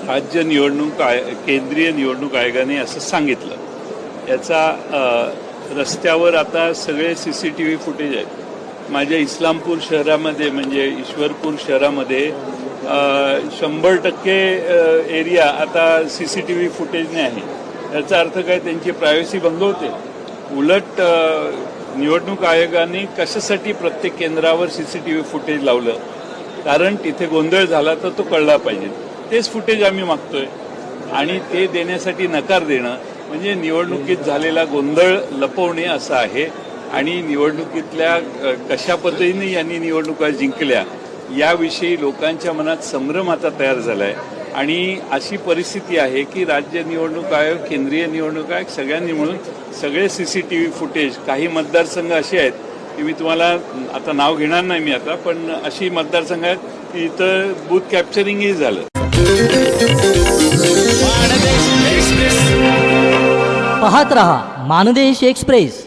राज्य निवडणूक केंद्रीय निवडणूक आयोगाने असं सांगितलं. याचा रस्त्यावर आता सगळे CCTV फुटेज आहेत. माझ्या इस्लामपूर शहरामध्ये म्हणजे ईश्वरपूर शहरामध्ये 100% एरिया आता CCTV फुटेजने आहे. याचा अर्थ काय, त्यांची प्रायव्हसी भंग होते. उलट निवडणूक आयोगाने कशासाठी प्रत्येक केंद्रावर CCTV फुटेज लावलं, कारण तिथे गोंधळ झाला तर तो कळला पाहिजे. तेच फुटेज आम्ही मागतोय आणि ते देण्यासाठी नकार देणं म्हणजे निवडणुकीत झालेला गोंधळ लपवणे असं आहे. आणि निवडणुकीतल्या कशा पद्धतीने यांनी निवडणुका जिंकल्या याविषयी लोकांच्या मनात संभ्रम आता तयार झालाय. आणि अशी परिस्थिती आहे की राज्य निवडणूक आयोग, केंद्रीय निवडणूक आयोग सगळ्यांनी मिळून सगळे CCTV फुटेज, काही मतदारसंघ असे आहेत की मी तुम्हाला आता नाव घेणार नाही मी आता, पण अशी मतदारसंघ आहेत की इथं बूथ कॅप्चरिंगही झालं. पाहत रहा मानदेश एक्सप्रेस.